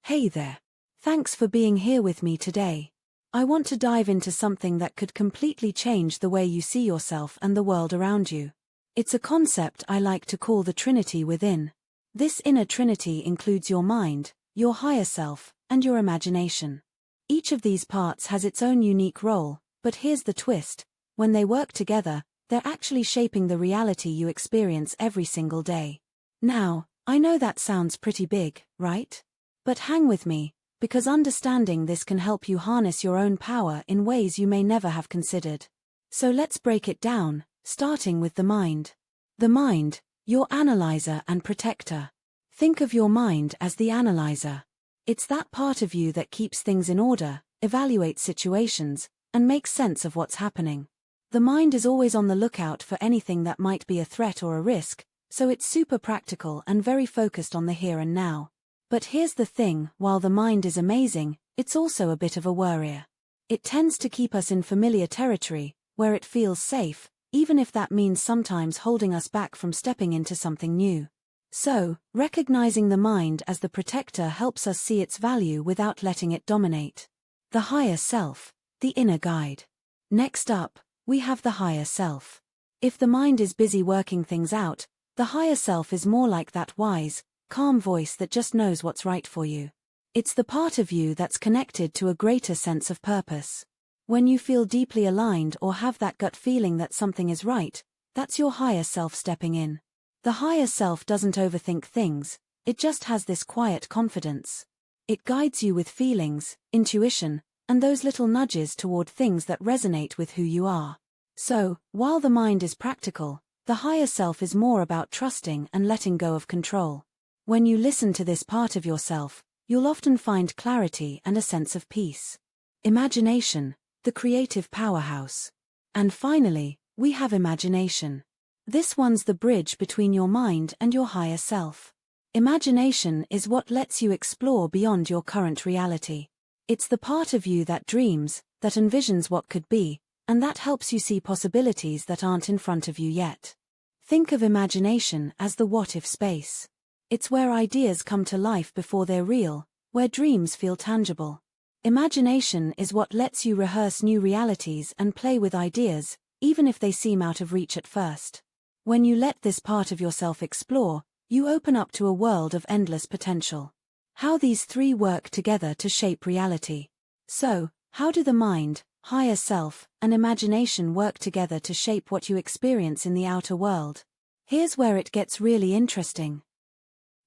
Hey there. Thanks for being here with me today. I want to dive into something that could completely change the way you see yourself and the world around you. It's a concept I like to call the Trinity within. This inner Trinity includes your mind, your higher self, and your imagination. Each of these parts has its own unique role, but here's the twist: when they work together, they're actually shaping the reality you experience every single day. Now, I know that sounds pretty big, right? But hang with me, because understanding this can help you harness your own power in ways you may never have considered. So let's break it down, starting with the mind. The mind, your analyzer and protector. Think of your mind as the analyzer. It's that part of you that keeps things in order, evaluates situations, and makes sense of what's happening. The mind is always on the lookout for anything that might be a threat or a risk, so it's super practical and very focused on the here and now. But here's the thing: while the mind is amazing, it's also a bit of a worrier. It tends to keep us in familiar territory, where it feels safe, even if that means sometimes holding us back from stepping into something new. So, recognizing the mind as the protector helps us see its value without letting it dominate. The higher self, the inner guide. Next up, we have the higher self. If the mind is busy working things out, the higher self is more like that wise, calm voice that just knows what's right for you. It's the part of you that's connected to a greater sense of purpose. When you feel deeply aligned or have that gut feeling that something is right, that's your higher self stepping in. The higher self doesn't overthink things, it just has this quiet confidence. It guides you with feelings, intuition, and those little nudges toward things that resonate with who you are. So, while the mind is practical, the higher self is more about trusting and letting go of control. When you listen to this part of yourself, you'll often find clarity and a sense of peace. Imagination, the creative powerhouse. And finally, we have imagination. This one's the bridge between your mind and your higher self. Imagination is what lets you explore beyond your current reality. It's the part of you that dreams, that envisions what could be, and that helps you see possibilities that aren't in front of you yet. Think of imagination as the what-if space. It's where ideas come to life before they're real, where dreams feel tangible. Imagination is what lets you rehearse new realities and play with ideas, even if they seem out of reach at first. When you let this part of yourself explore, you open up to a world of endless potential. How these three work together to shape reality. So, how do the mind, higher self, and imagination work together to shape what you experience in the outer world? Here's where it gets really interesting.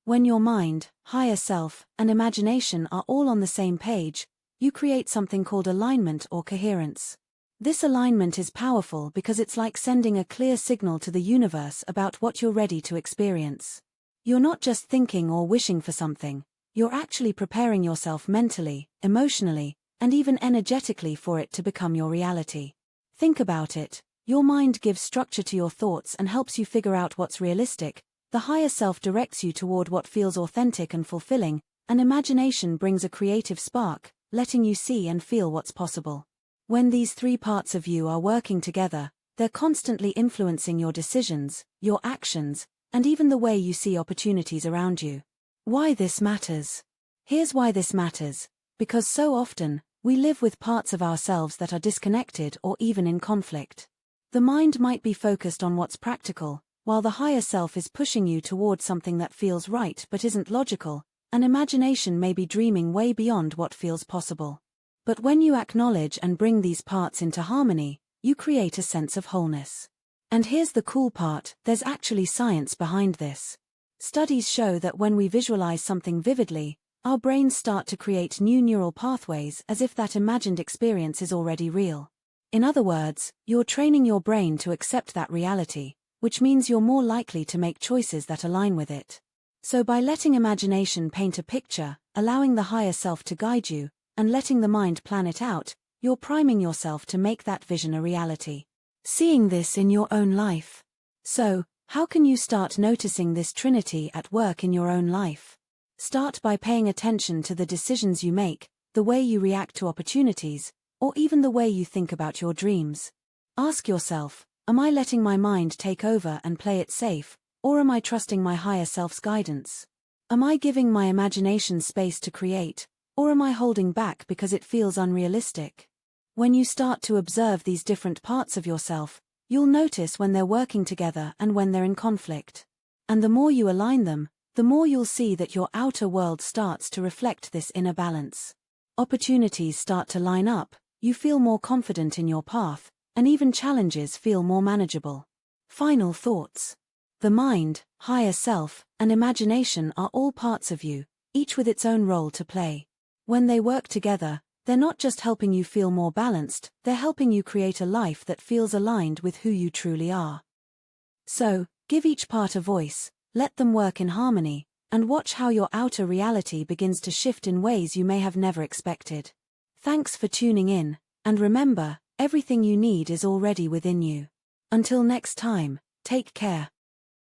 When your mind, higher self, and imagination are all on the same page, you create something called alignment or coherence. This alignment is powerful because it's like sending a clear signal to the universe about what you're ready to experience. You're not just thinking or wishing for something, you're actually preparing yourself mentally, emotionally, and even energetically for it to become your reality. Think about it: your mind gives structure to your thoughts and helps you figure out what's realistic. The higher self directs you toward what feels authentic and fulfilling, and imagination brings a creative spark, letting you see and feel what's possible. When these three parts of you are working together, they're constantly influencing your decisions, your actions, and even the way you see opportunities around you. Why this matters? Here's why this matters: because so often, we live with parts of ourselves that are disconnected or even in conflict. The mind might be focused on what's practical, while the higher self is pushing you toward something that feels right but isn't logical, and imagination may be dreaming way beyond what feels possible. But when you acknowledge and bring these parts into harmony, you create a sense of wholeness. And here's the cool part: there's actually science behind this. Studies show that when we visualize something vividly, our brains start to create new neural pathways as if that imagined experience is already real. In other words, you're training your brain to accept that reality, which means you're more likely to make choices that align with it. So by letting imagination paint a picture, allowing the higher self to guide you, and letting the mind plan it out, you're priming yourself to make that vision a reality. Seeing this in your own life. So, how can you start noticing this Trinity at work in your own life? Start by paying attention to the decisions you make, the way you react to opportunities, or even the way you think about your dreams. Ask yourself, am I letting my mind take over and play it safe, or am I trusting my higher self's guidance? Am I giving my imagination space to create, or am I holding back because it feels unrealistic? When you start to observe these different parts of yourself, you'll notice when they're working together and when they're in conflict. And the more you align them, the more you'll see that your outer world starts to reflect this inner balance. Opportunities start to line up, you feel more confident in your path, and even challenges feel more manageable. Final thoughts. The mind, higher self, and imagination are all parts of you, each with its own role to play. When they work together, they're not just helping you feel more balanced, they're helping you create a life that feels aligned with who you truly are. So, give each part a voice, let them work in harmony, and watch how your outer reality begins to shift in ways you may have never expected. Thanks for tuning in, and remember, everything you need is already within you. Until next time, take care.